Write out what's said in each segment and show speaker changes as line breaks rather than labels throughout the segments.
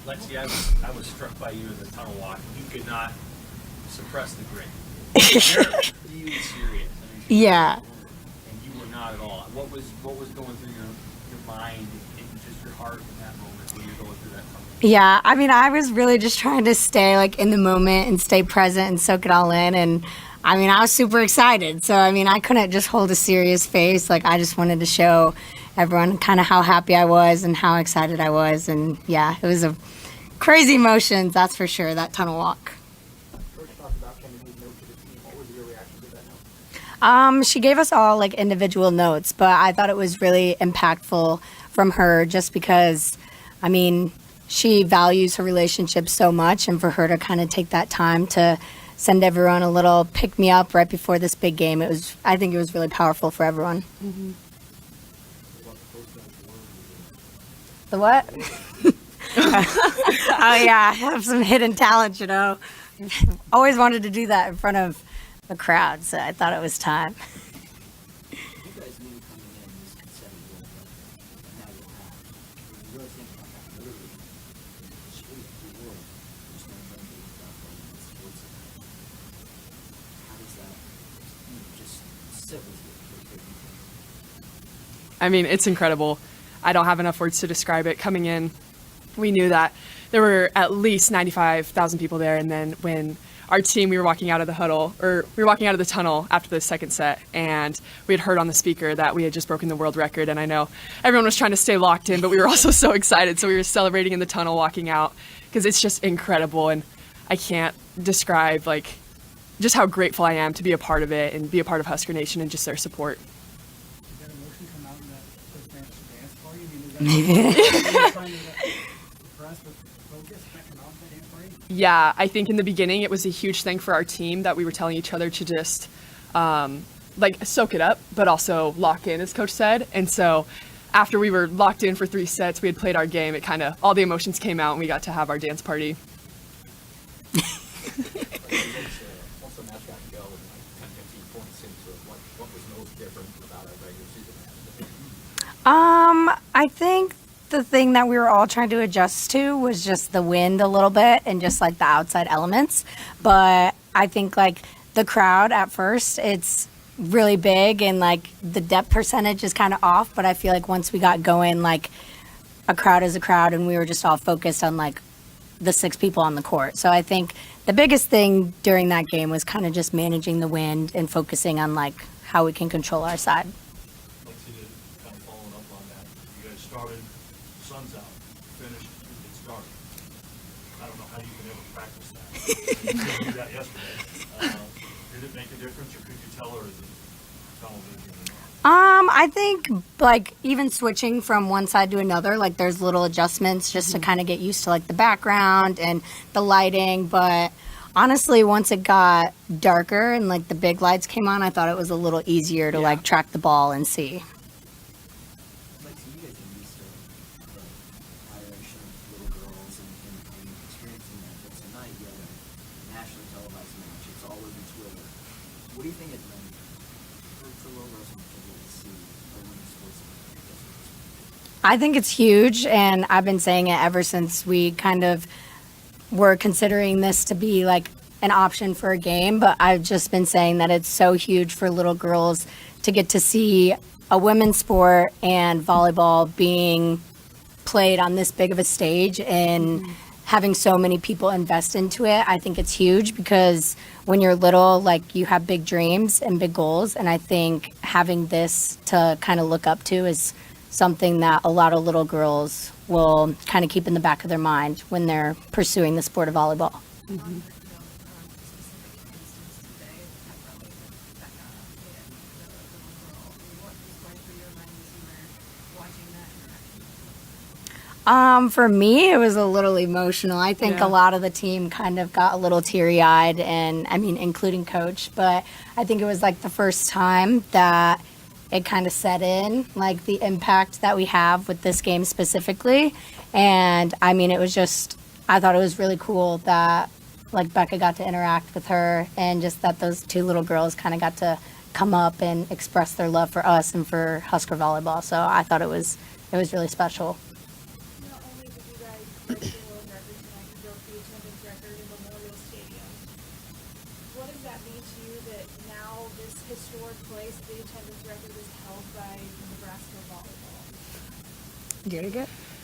Lexi, I was struck by you in the tunnel walk. You could not suppress the grin. You're really serious. I mean,
Yeah.
And you were not at all. What was going through your mind and just your heart in that moment when you're going through that tunnel?
Yeah, I mean, I was really just trying to stay like in the moment and stay present and soak it all in. And I mean, I was super excited. So, I mean, I couldn't just hold a serious face. Like, I just wanted to show everyone kind of how happy I was and how excited I was. And yeah, it was a crazy emotions, that's for sure, that tunnel walk.
Coach talked about Kennedy's note to the team. What was your reaction to that note?
She gave us all like individual notes, but I thought it was really impactful from her just because, I mean, she values her relationship so much, and for her to kind of take that time to send everyone a little pick me up right before this big game, I think it was really powerful for everyone. Mm-hmm. The what? Oh yeah, I have some hidden talent, you know. Always wanted to do that in front of the crowd, so I thought it was time.
You guys knew coming in this consent rule, but now you have. When you really think about that, literally, the street, the world, there's no memory without going to sports event. How does that, just sit with you for a bit?
I mean, it's incredible. I don't have enough words to describe it. Coming in, we knew that there were at least 95,000 people there, and then when our team, we were walking out of the huddle, or we were walking out of the tunnel after the second set, and we had heard on the speaker that we had just broken the world record, and I know everyone was trying to stay locked in, but we were also so excited, so we were celebrating in the tunnel walking out, because it's just incredible, and I can't describe, like, just how grateful I am to be a part of it and be a part of Husker Nation and just their support.
Did that emotion come out in that post-match dance party? I mean, is that trying to impress with focus? Did that come out in that dance party?
Yeah, I think in the beginning it was a huge thing for our team that we were telling each other to just like soak it up, but also lock in, as Coach said. And so after we were locked in for 3 sets, we had played our game, it kind of, all the emotions came out and we got to have our dance party.
Once the match got to go and like 10, 15 points into it, what was most different about a regular season match?
I think the thing that we were all trying to adjust to was just the wind a little bit and just like the outside elements. But I think like the crowd at first, it's really big and like the depth percentage is kind of off. But I feel like once we got going, like a crowd is a crowd and we were just all focused on like the 6 people on the court. So I think the biggest thing during that game was kind of just managing the wind and focusing on like how we can control our side.
Lexi, kind of following up on that, you guys started, sun's out, finished, it's dark. I don't know how you can ever practice that. You couldn't do that yesterday. Did it make a difference, or could you tell, or is it tunnel vision or not?
I think like even switching from one side to another, like there's little adjustments just to kind of get used to like the background and the lighting. But honestly, once it got darker and like the big lights came on, I thought it was a little easier to like track the ball and see.
Lexi, you guys are used to the Irish and little girls and experiencing that, but tonight you have a nationally televised match. It's all over Twitter. What do you think it meant for little girls in particular to see a women's sports event?
I think it's huge, and I've been saying it ever since we kind of were considering this to be like an option for a game, but I've just been saying that it's so huge for little girls to get to see a women's sport and volleyball being played on this big of a stage and having so many people invest into it. I think it's huge because when you're little, like you have big dreams and big goals, and I think having this to kind of look up to is something that a lot of little girls will kind of keep in the back of their mind when they're pursuing the sport of volleyball.
Mm-hmm.
For me, it was a little emotional. I think a lot of the team kind of got a little teary-eyed, and I mean, including Coach, but I think it was like the first time that it kind of set in, like the impact that we have with this game specifically. And I mean, it was just, I thought it was really cool that like Becca got to interact with her, and just that those 2 little girls kind of got to come up and express their love for us and for Husker volleyball. So I thought it was really special.
Not only did you guys break the world record record in Memorial Stadium. What does that mean to you that now this historic place, the attendance record is held by Nebraska volleyball?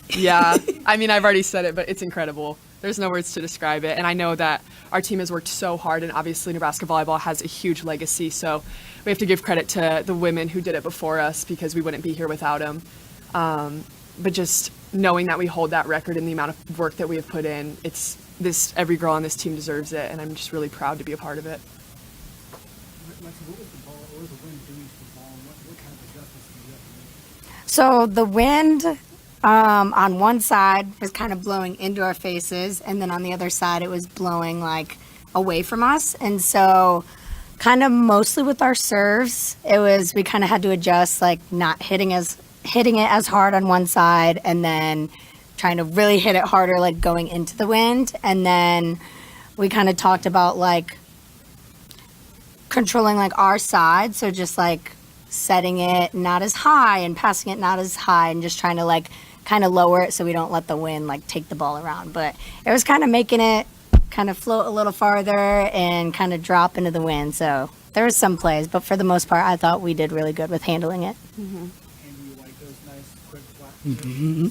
Yeah, I mean, I've already said it, but it's incredible. There's no words to describe it. And I know that our team has worked so hard, and obviously Nebraska volleyball has a huge legacy. So we have to give credit to the women who did it before us, because we wouldn't be here without them. But just knowing that we hold that record and the amount of work that we have put in, every girl on this team deserves it, and I'm just really proud to be a part of it.
Lexi, what was the ball, what was the wind doing to the ball, and what kind of adjustments did you have to make?
So the wind on one side was kind of blowing into our faces, and then on the other side it was blowing like away from us. And so kind of mostly with our serves, we kind of had to adjust, like not hitting it as hard on one side, and then trying to really hit it harder, like going into the wind. And then we kind of talked about like controlling like our side, so just like setting it not as high and passing it not as high, and just trying to like kind of lower it so we don't let the wind like take the ball around. But it was kind of making it kind of float a little farther and kind of drop into the wind. So there was some plays, but for the most part I thought we did really good with handling it.
And do you like those nice, quick, flat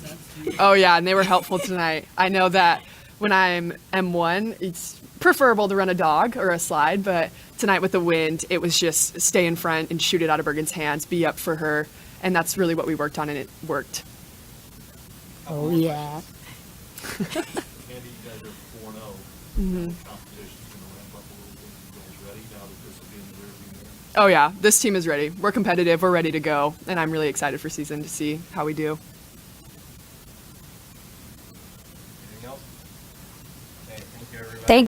sets?
Oh yeah, and they were helpful tonight. I know that when I'm M1, it's preferable to run a dog or a slide, but tonight with the wind, it was just stay in front and shoot it out of Bergen's hands, be up for her, and that's really what we worked on, and it worked.
Oh yeah.
Andy, you guys are 4-0. Competition's gonna ramp up a little bit. You guys ready now that this will be in the rearview mirror?
Oh yeah, this team is ready. We're competitive, we're ready to go, and I'm really excited for season to see how we do.
Anything else? Okay, thank you, everybody.
Thank